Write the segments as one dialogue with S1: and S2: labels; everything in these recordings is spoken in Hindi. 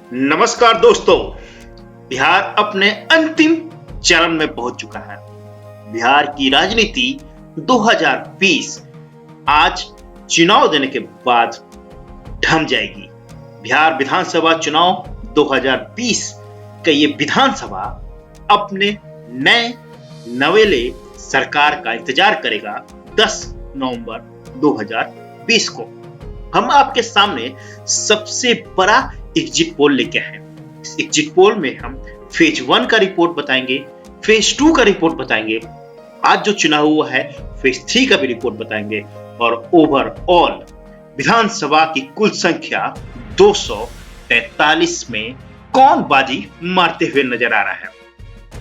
S1: नमस्कार दोस्तों। बिहार अपने अंतिम चरण में पहुंच चुका है। बिहार की राजनीति 2020 आज चुनाव देने के बाद थम जाएगी। बिहार विधानसभा चुनाव 2020 का ये विधानसभा अपने नए नवेले सरकार का इंतजार करेगा 10 नवंबर 2020 को। हम आपके सामने सबसे बड़ा एग्जिट पोल लेके आए हैं। इस एग्जिट पोल में हम फेज 1 का रिपोर्ट बताएंगे, फेज 2 का रिपोर्ट बताएंगे, आज जो चुनाव हुआ है फेज 3 का भी रिपोर्ट बताएंगे और ओवरऑल विधानसभा की कुल संख्या 243 में कौन बाजी मारते हुए नजर आ रहा है।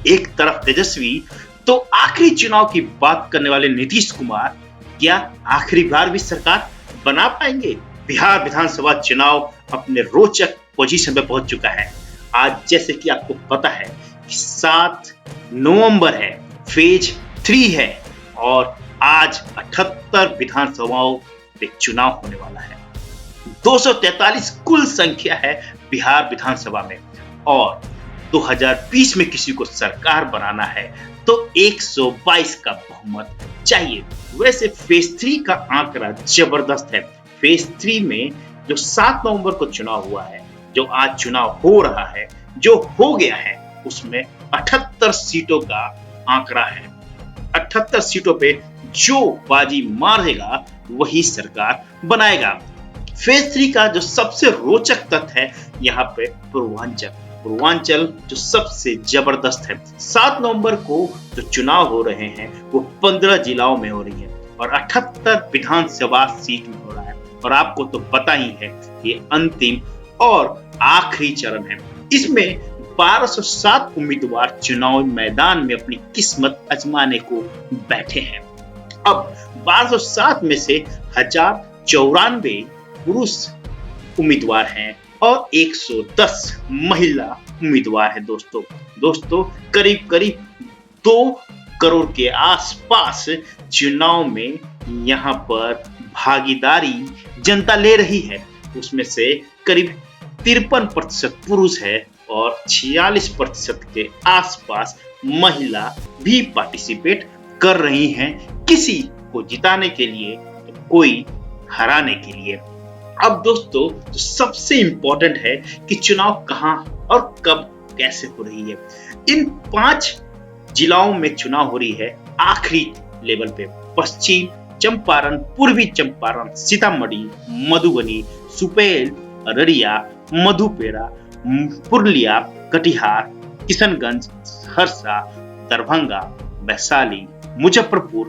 S1: एक तरफ तेजस्वी तो आखिरी चुनाव की बात करने वाले नीतीश कुमार क्या आखिरी बार भी सरकार बना पाएंगे। बिहार विधानसभा चुनाव अपने रोचक पोजीशन पे पहुंच चुका है। आज जैसे कि आपको पता है कि 7 नवंबर है, फेज 3 है और आज 78 विधानसभाओं पे चुनाव होने वाला है। 243 कुल संख्या है बिहार विधानसभा में और 2020 में किसी को सरकार बनाना है तो 122 का बहुमत चाहिए। वैसे फेज 3 का आंकड़ा जबरदस्त है। फेज 3 में जो 7 नवंबर को चुनाव हुआ है, जो आज चुनाव हो रहा है, जो हो गया है, उसमें 78 सीटों का आंकड़ा है। 78 सीटों पे जो बाजी मारेगा वही सरकार बनाएगा। फेज 3 का जो सबसे रोचक तथ्य है यहाँ पे पूर्वांचल जो सबसे जबरदस्त है। 7 नवंबर को जो चुनाव हो रहे हैं वो 15 जिलाओं में हो रही है और 78 विधानसभा सीट में हो रहा है। और आपको तो पता ही है ये अंतिम और आखिरी चरण है। इसमें 1207 उम्मीदवार चुनाव मैदान में अपनी किस्मत आजमाने को बैठे हैं। अब 1207 में से 1094 पुरुष उम्मीदवार हैं और 110 महिला उम्मीदवार है। दोस्तों करीब 2 करोड़ के आसपास चुनाव में यहाँ पर भागीदारी जनता ले रही है। उसमें से करीब 53% पुरुष है और 46% के आसपास महिला भी पार्टिसिपेट कर रही हैं, किसी को जिताने के लिए तो कोई हराने के लिए। अब दोस्तों जो सबसे इंपॉर्टेंट है कि चुनाव कहां और कब कैसे हो रही है। इन 5 जिलाओं में चुनाव हो रही है आखिरी लेवल पे। पश्चिम चंपारण, पूर्वी चंपारण, सीतामढ़ी, मधुबनी, सुपौल, अररिया, मधुपेरा, पुरुलिया, कटिहार, किशनगंज, सहरसा, दरभंगा, वैशाली, मुजफ्फरपुर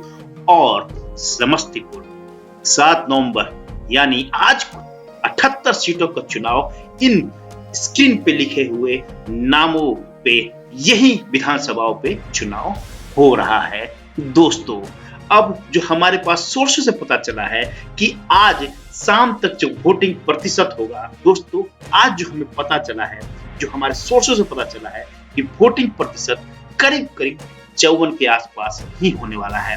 S1: और समस्तीपुर। 7 नवंबर यानी आज 78 सीटों का चुनाव इन स्क्रीन पे लिखे हुए नामों पे यही विधानसभाओं पे चुनाव हो रहा है। दोस्तों अब जो हमारे पास सोर्स से पता चला है कि आज शाम तक जो वोटिंग प्रतिशत होगा, दोस्तों आज जो हमें पता चला है, जो हमारे सोर्सों से पता चला है कि वोटिंग प्रतिशत करीब 54 के आसपास ही होने वाला है।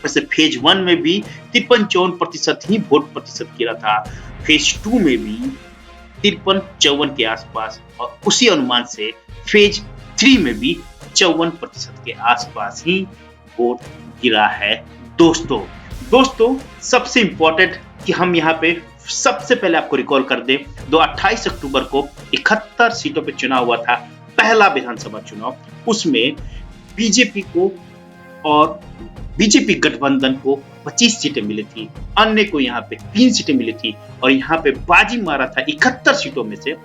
S1: वैसे फेज 1 में भी 53-54% ही वोट प्रतिशत गिरा था। फेज 2 में भी 53-54 के आसपास और उसी अनुमान से फेज 3 में भी 54% के आसपास ही वोट गिरा है। दोस्तों सबसे इंपॉर्टेंट कि हम यहाँ पे सबसे पहले आपको रिकॉल कर दें, 28 अक्टूबर को 71 सीटों पे चुनाव हुआ था, पहला विधानसभा चुनाव। उसमें बीजेपी को और बीजेपी गठबंधन को 25 सीटें मिली थी, अन्य को यहाँ पे 3 सीटें मिली थी और यहाँ पे बाजी मारा था 71 सीटों में से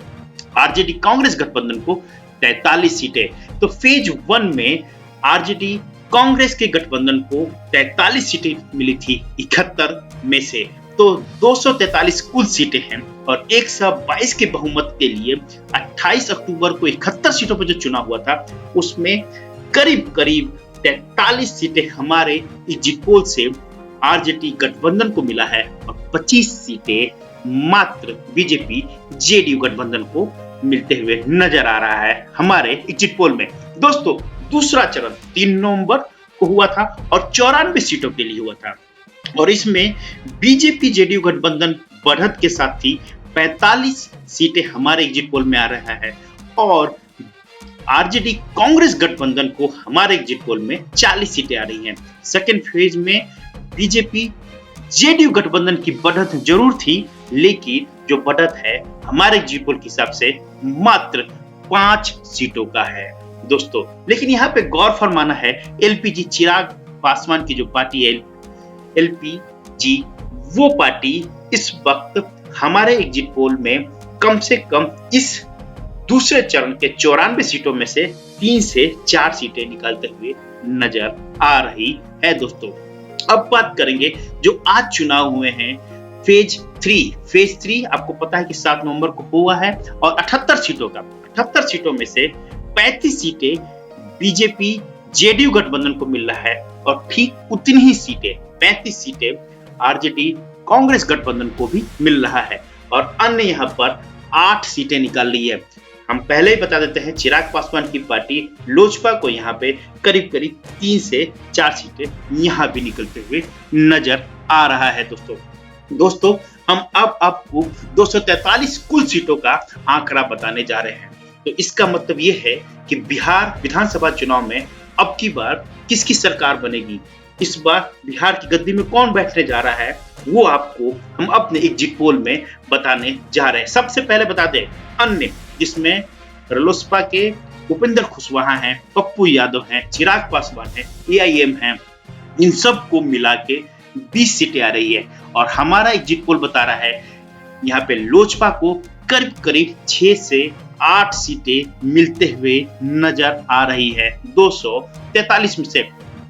S1: आरजेडी कांग्रेस गठबंधन को 43 सीटें। तो फेज 1 में आरजेडी कांग्रेस के गठबंधन को 43 सीटें मिली थी 71 में से। तो 243 कुल सीटें हैं और 122 के बहुमत के लिए 28 अक्टूबर को 71 सीटों पर जो चुनाव हुआ था उसमें करीब 43 सीटें हमारे एग्जिट पोल से आरजेडी गठबंधन को मिला है और 25 सीटें मात्र बीजेपी जेडीयू गठबंधन को मिलते हुए नजर आ रहा है हमारे एग्जिट पोल में। दोस्तों दूसरा चरण 3 नवंबर को हुआ था और 94 सीटों के लिए हुआ था और इसमें बीजेपी जेडीयू गठबंधन बढ़त के साथ थी। 45 सीटें हमारे एग्जिट पोल में आ रहा है और आरजेडी कांग्रेस गठबंधन को हमारे एग्जिट पोल में 40 सीटें आ रही हैं। सेकेंड फेज में बीजेपी जेडीयू गठबंधन की बढ़त जरूर थी, लेकिन जो बढ़त है हमारे एग्जिट पोल के हिसाब से मात्र 5 सीटों का है दोस्तों। लेकिन यहाँ पे गौर फरमाना है, एलपीजी चिराग पासवान की जो पार्टी है एलपीजी, वो पार्टी इस वक्त हमारे एग्जिट पोल में कम से कम इस दूसरे चरण के 94 सीटों में से 3 से 4 सीटें निकालते हुए नजर आ रही है दोस्तों। अब बात करेंगे जो आज चुनाव हुए हैं फेज 3 आपको पता है कि 7 नवंबर को हुआ है और 78 सीटों का 78 सीटों में से 35 सीटें बीजेपी जेडीयू गठबंधन को मिल रहा है और ठीक उतनी ही सीटें 35 सीटें आरजेडी कांग्रेस गठबंधन को भी मिल रहा है और अन्य यहाँ पर 8 सीटें निकाल ली है। हम पहले ही बता देते हैं, चिराग पासवान की पार्टी लोजपा को यहाँ पे करीब 3 से 4 सीटें यहाँ भी निकलते हुए नजर आ रहा है दोस्तों हम अब आपको 243 कुल सीटों का आंकड़ा बताने जा रहे हैं। तो इसका मतलब ये है कि बिहार विधानसभा चुनाव में अब की बार किसकी सरकार बनेगी, इस बार बिहार की गद्दी में कौन बैठने जा रहा है, वो आपको हम अपने एग्जिट पोल में बताने जा रहे हैं। सबसे पहले बता दें अन्य, जिसमें रालोसपा के उपेंद्र कुशवाहा हैं, पप्पू यादव हैं, चिराग पासवान हैं, एआईएम हैं, इन सब को मिला के 20 सीटें आ रही है और हमारा एग्जिट पोल बता रहा है यहाँ पे लोजपा को करीब 6 से 8 सीटें मिलते हुए नजर आ रही है 243 में से।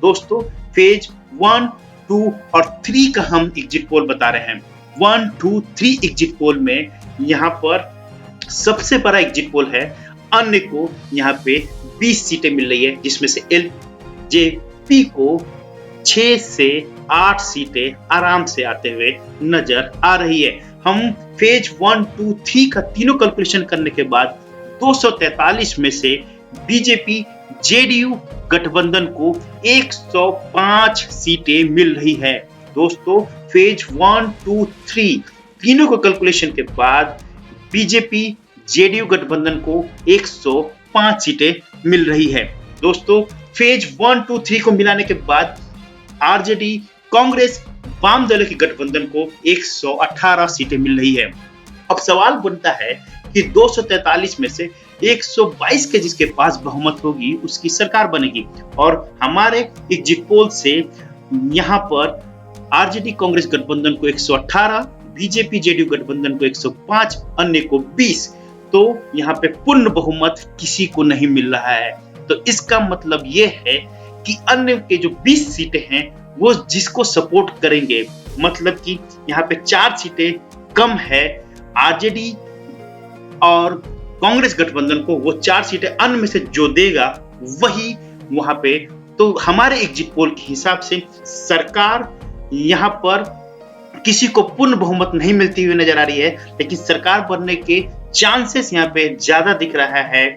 S1: दोस्तों फेज 1, 2 और 3 का हम एग्जिट पोल बता रहे हैं। 1, 2, 3 एग्जिट पोल में यहाँ पर सबसे बड़ा एग्जिट पोल है, अन्य को यहाँ पे 20 सीटें मिल रही है, जिसमें से एलजेपी को 6 से 8 सीटें आराम से आते हुए नजर आ रही है। हम फेज 1, 2, 3 का तीनों कैलकुलेशन करने के बाद 243 में से बीजेपी जेडीयू गठबंधन को 105 सीटें मिल रही है दोस्तों। फेज 1, 2, 3 तीनों को कैलकुलेशन के बाद बीजेपी जेडीयू गठबंधन को 105 सीटें मिल रही है दोस्तों। फेज 1, 2, 3 को मिलाने के बाद आरजेडी कांग्रेस वाम दलों की गठबंधन को 118 सीटें मिल रही है। अब सवाल बनता है कि 243 में से 122 के जिसके पास बहुमत होगी उसकी सरकार बनेगी और हमारे एग्जिट पोल से यहाँ पर आरजेडी कांग्रेस गठबंधन को 118, बीजेपी जेडीयू गठबंधन को 105, अन्य को 20, तो यहाँ पे पूर्ण बहुमत किसी को नहीं मिल रहा है। तो इसका मतलब ये है कि अन्य के जो 20 सीटें हैं वो जिसको सपोर्ट करेंगे, मतलब कि यहाँ पे 4 सीटें कम है आरजेडी और कांग्रेस गठबंधन को, वो 4 सीटें अन्य में से जो देगा वही वहां पे, तो हमारे एग्जिट पोल के हिसाब से सरकार यहाँ पर किसी को पूर्ण बहुमत नहीं मिलती हुई नजर आ रही है, लेकिन सरकार बनने के चांसेस यहाँ पे ज्यादा दिख रहा है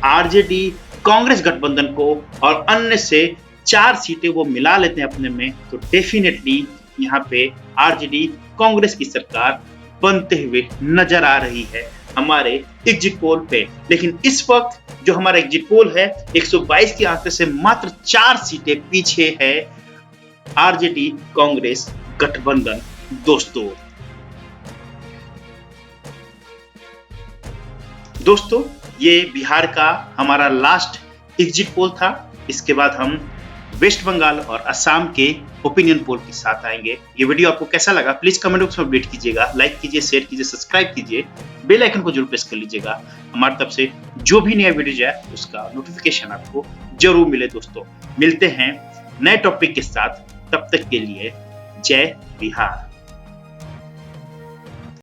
S1: आरजेडी कांग्रेस गठबंधन को, और अन्य से 4 सीटें वो मिला लेते हैं अपने में, तो डेफिनेटली यहाँ पे आरजेडी कांग्रेस की सरकार बनते हुए नजर आ रही है हमारे एग्जिट पोल पे। लेकिन इस वक्त जो हमारा एग्जिट पोल है 122 के आंकड़े से मात्र 4 सीटें पीछे है आरजेडी कांग्रेस गठबंधन दोस्तों ये बिहार का हमारा लास्ट एग्जिट पोल था। इसके बाद हम वेस्ट बंगाल और असम के ओपिनियन पोल के साथ आएंगे। ये वीडियो आपको कैसा लगा प्लीज कमेंट बॉक्स में अपडेट कीजिएगा, लाइक कीजिए, शेयर कीजिए, सब्सक्राइब कीजिए, बेल आइकन को जरूर प्रेस कर लीजिएगा। हमारी तरफ से जो भी नया वीडियो जाए उसका नोटिफिकेशन आपको जरूर मिले दोस्तों। मिलते हैं नए टॉपिक के साथ, तब तक के लिए जय बिहार।